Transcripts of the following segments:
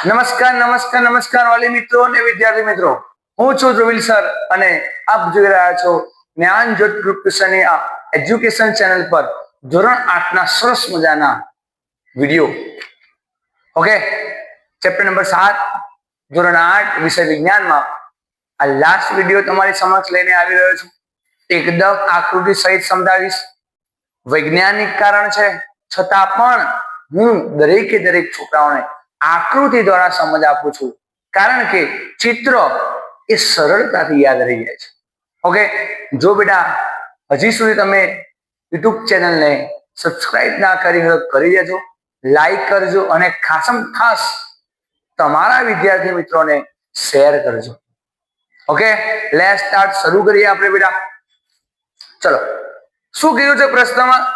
નમસ્કાર નમસ્કાર નમસ્કાર વાલી મિત્રો અને વિદ્યાર્થી મિત્રો, હું છું ધ્રુવિલ સર અને આપ જોઈ રહ્યા છો જ્ઞાન જ્યોત ગ્રુપ ટ્યુશનની આ એજ્યુકેશન ચેનલ પર ધોરણ 8 ના સરસ મજાના વિડિયો. ઓકે, ચેપ્ટર નંબર 7 ધોરણ 8 વિષય વિજ્ઞાનમાં આ લાસ્ટ વિડિયો તમારી સમક્ષ લઈને આવી રહ્યો છું. એકદમ આકૃતિ સહિત સમજાવીશ. વૈજ્ઞાનિક કારણ છે છતાં પણ હું દરેકે દરેક છોકરાઓને આકૃતિ દ્વારા સમજ આપું છું, કારણ કે ચિત્ર એ સરળતાથી યાદ રહી જાય છે. ઓકે, જો બેટા હજી સુધી તમે યુટ્યુબ ચેનલને સબસ્ક્રાઇબ ના કરી હોય કરી દેજો, લાઈક કરજો અને ખાસ તમારા વિદ્યાર્થી મિત્રોને શેર કરજો. Okay, let's start. શરૂ કરીએ આપણે બેટા. ચલો, શું કીધું છે પ્રશ્નમાં?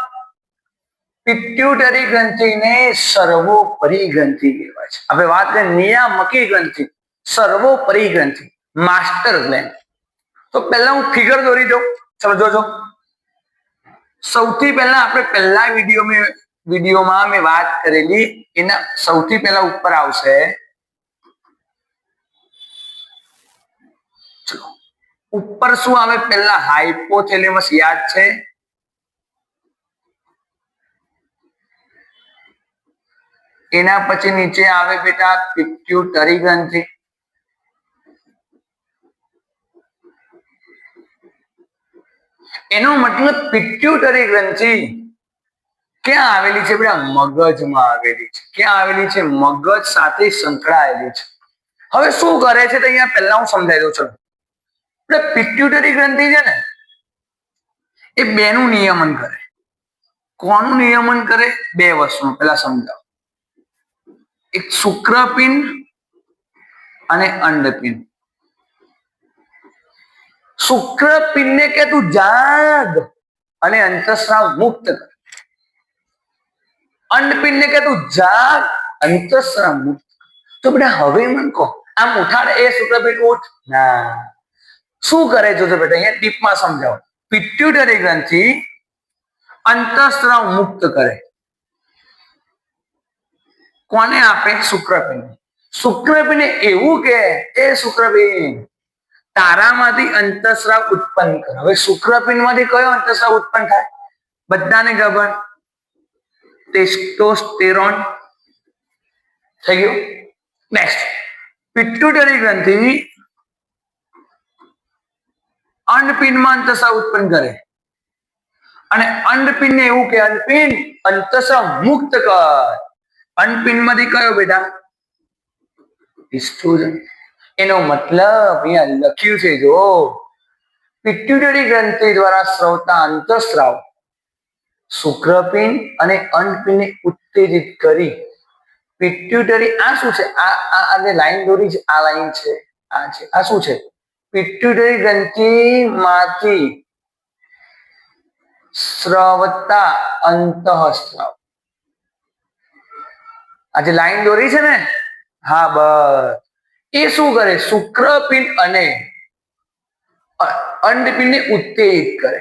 પિટ્યુટરી ગ્રંથિને સર્વોપરી ગ્રંથિ કહેવાય છે. આપણે વાત કરીએ નિયામકી ગ્રંથિ, સર્વોપરી ગ્રંથિ, માસ્ટર ગ્લેન્ડ. તો પહેલા હું ફિગર દોરી દઉં. ચલો જોજો. સૌથી પહેલા આપણે પહેલા વિડીયોમાં મેં વાત કરેલી એના સૌથી પહેલા ઉપર આવશે. ચલો, ઉપર શું આવે? પહેલા હાઇપોથેલેમસ યાદ છે. એના પછી નીચે આવે બેટા પિટ્યુટરી ગ્રંથિ. એનો મતલબ પિટ્યુટરી ગ્રંથિ ક્યાં આવેલી છે બેટા? મગજમાં આવેલી છે. ક્યાં આવેલી છે? મગજ સાથે સંકળાયેલી છે. હવે શું કરે છે તો અહીંયા પહેલા હું સમજાવી દઉં છું. એટલે પિટ્યુટરી ગ્રંથિ છે ને એ બેનું નિયમન કરે. કોનું નિયમન કરે? બે વસ્તુનું. પહેલા સમજાવો. એક શુક્રપિંડ અને અંડપિંડ. શુક્રપિંડને કે તું જાગ અને અંતઃસ્રાવ મુક્ત કર. અંડપિંડને કે તું જાગ, અંતઃસ્રાવ મુક્ત. તો બેટા હવે મને કહો, આમ ઉઠાડે એ શુક્રપિંડ ઉઠ ના. શું કરે જોજો બેટા, અહીંયા ટીપમાં સમજાવો. પિટ્યુટરી ગ્રંથિ અંતઃસ્રાવ મુક્ત કરે. કોને આપે? શુક્રપિંડ. શુક્રપિંડ એવું કે એ શુક્રપિંડ તારામાંથી અંતઃસ્રાવ ઉત્પન્ન કરે. હવે શુક્રપિંડ માંથી કયો અંતઃસ્રાવ ઉત્પન્ન થાય? બધાને ખબર, ટેસ્ટોસ્ટેરોન. થઈ ગયું. નેક્સ્ટ, પિટ્યુટરી ગ્રંથિ અંડપિંડમાં અંતઃસ્રાવ ઉત્પન્ન કરે અને અંડપિંડને એવું કે અંડપિંડ અંતઃસ્રાવ મુક્ત કર. અંડપિંડમાંથી કયો બેટા? ઇસ્ટ્રોજન. એનો મતલબ અહીંયા લખ્યું છે જો પિટ્યુટરી ગ્રંથિ દ્વારા સ્રવતા અંતઃસ્રાવ શુક્રપિંડ અને અંડપિંડને ઉત્તેજિત કરી પિટ્યુટરી. આ શું છે? આ લાઈન દોરી છે, આ લાઈન છે, આ છે. આ શું છે? પિટ્યુટરી ગ્રંથિમાંથી સ્રવતા અંતઃસ્રાવ. આ જે લાઈન દોરી છે ને, હા બસ, એ શું કરે? શુક્રપિંડ અને અંડપિંડને ઉત્તેજિત કરે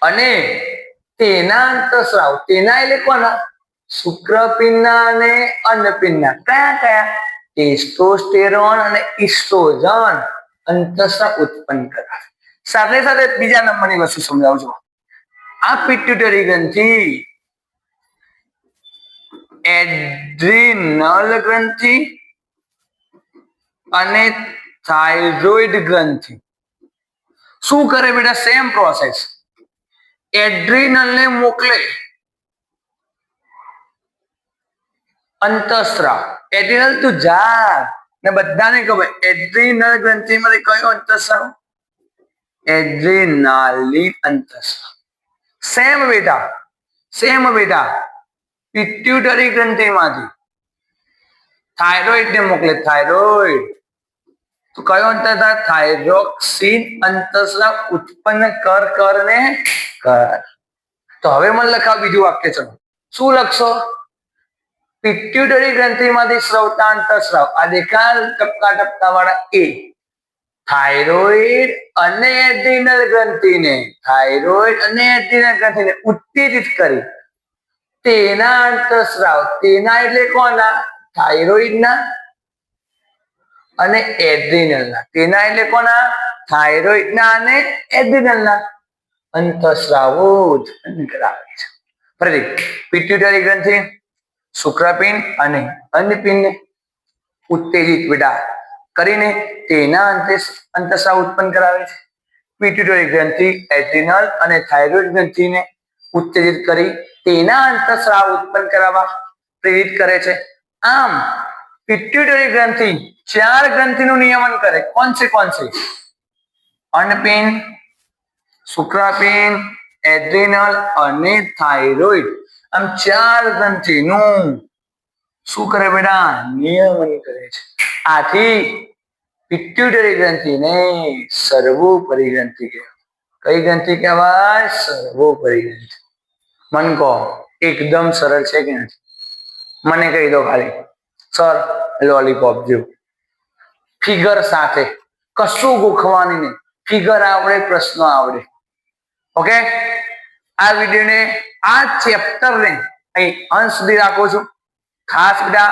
અને તેના અંતઃસ્રાવ, તેના એટલે કોના? શુક્રપિંડના અને અંડપિંડના. કયા કયા? ટેસ્ટોસ્ટેરોન અને ઇસ્ટ્રોજન અંતઃસ્રાવ ઉત્પન્ન કરાવે. સાથે સાથે બીજા નંબરની વસ્તુ સમજાવજો. આ પિટ્યુટરી ગ્રંથિ એડ્રીનલ ગ્રંથિ અને થાઇરોઇડ ગ્રંથિ શું કરે બેટા? Same process. એડ્રીનલ ને મોકલે અંતઃસ્રાવ. એડ્રીનલ તું જાગ, ને બધાને ખબર એડ્રીનલ ગ્રંથિમાંથી કયો અંતઃસ્રાવ? એડ્રીનાલિન અંતઃસ્રાવ. સેમ બેટા, સેમ બેટા. પિટ્યુટરી ગ્રંથિમાંથી થાઇરોઇડ ને મોકલે. થાઇરોઇડ તો કયો અંતઃસ્રાવ? થાઇરોક્સિન અંતઃસ્રાવ ઉત્પન્ન કર ને કર. તો હવે મને લખાવ બીજું વાક્ય. ચલો, શું લખશો? પિટ્યુટરી ગ્રંથિમાંથી સ્રવતા અંતઃસ્રાવ, આ દેખાલ ટપકા ટપકા વાળા એ થાઇરોઇડ અને એડ્રીનલ ગ્રંથિને, થાઇરોઇડ અને એડ્રીનલ ગ્રંથિને ઉત્તેજિત કરી તેના અંતઃસ્રાવ. તેના એટલે કોના? થાઇરોઇડના અને એડ્રિનલના. તેના એટલે કોના? થાઇરોઇડના અને એડ્રિનલના અંતઃસ્રાવો ઉત્પન્ન કરાવે છે. ફરી પિટ્યુટરી ગ્રંથિ શુક્રપિંડ અને અંડપિંડને ઉત્તેજિત બેટા કરીને તેના અંતઃસ્રાવ ઉત્પન્ન કરાવે છે. પિટ્યુટરી ગ્રંથિ એડ્રિનલ અને થાઇરોઇડ ગ્રંથિને ઉત્તેજિત કરી તેના અંતઃસ્રાવ ઉત્પન્ન કરવા પ્રેરિત કરે છે. આમ પિટ્યુટરી ગ્રંથિ 4 ગ્રંથિનું નિયમન કરે. કોણ છે? અંડપિંડ, શુક્રપિંડ, એડ્રિનલ અને થાઇરોઇડ. આમ 4 ગ્રંથિનું શું કરે બેટા? નિયમન કરે છે. આથી પિટ્યુટરી ગ્રંથિને સર્વોપરી ગ્રંથિ કહેવાય. કઈ ગ્રંથિ કહેવાય? સર્વોપરી ગ્રંથિ. મન કહો એકદમ સરળ છે કે નથી? મને કહી દો ખાલી સર લોલીપોપ જેવું ફિગર સાથે, કશું ગોખવાની નહીં. ફિગર આવડે, પ્રશ્નો આવડે. ઓકે, આ વિડીયોને, આ ચેપ્ટરને અહીં અંત સુધી રાખું છું. ખાસ બધા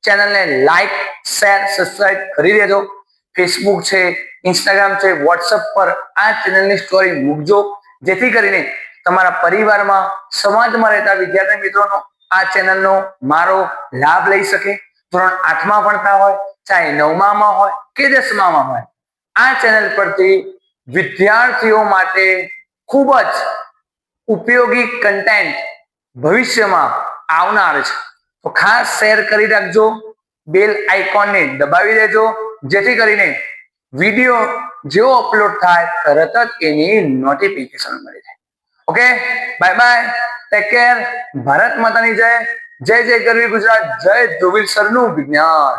ચેનલને લાઈક, શેર, સબસ્ક્રાઇબ કરી દેજો. ફેસબુક છે, ઇન્સ્ટાગ્રામ છે, વોટ્સઅપ પર આ ચેનલની સ્ટોરી મૂકજો, જેથી કરીને તમારા પરિવારમાં, સમાજમાં રહેતા વિદ્યાર્થી મિત્રોનો આ ચેનલનો મારો લાભ લઈ શકે. ધોરણ 8માં ભણતા હોય, ચાહે 9માં હોય કે 10માં હોય, આ ચેનલ પરથી વિદ્યાર્થીઓ માટે ખૂબ જ ઉપયોગી કન્ટેન્ટ ભવિષ્યમાં આવનાર છે. તો ખાસ શેર કરી રાખજો, બેલ આઇકોનને દબાવી દેજો, જેથી કરીને વિડીયો જેવો અપલોડ થાય તરત જ એની નોટિફિકેશન મળી જાય. Okay, bye bye, take care. Bharat માતાની જય. જય જય ગરવી ગુજરાત. જય ધ્રુવીલ સરનું વિજ્ઞાન.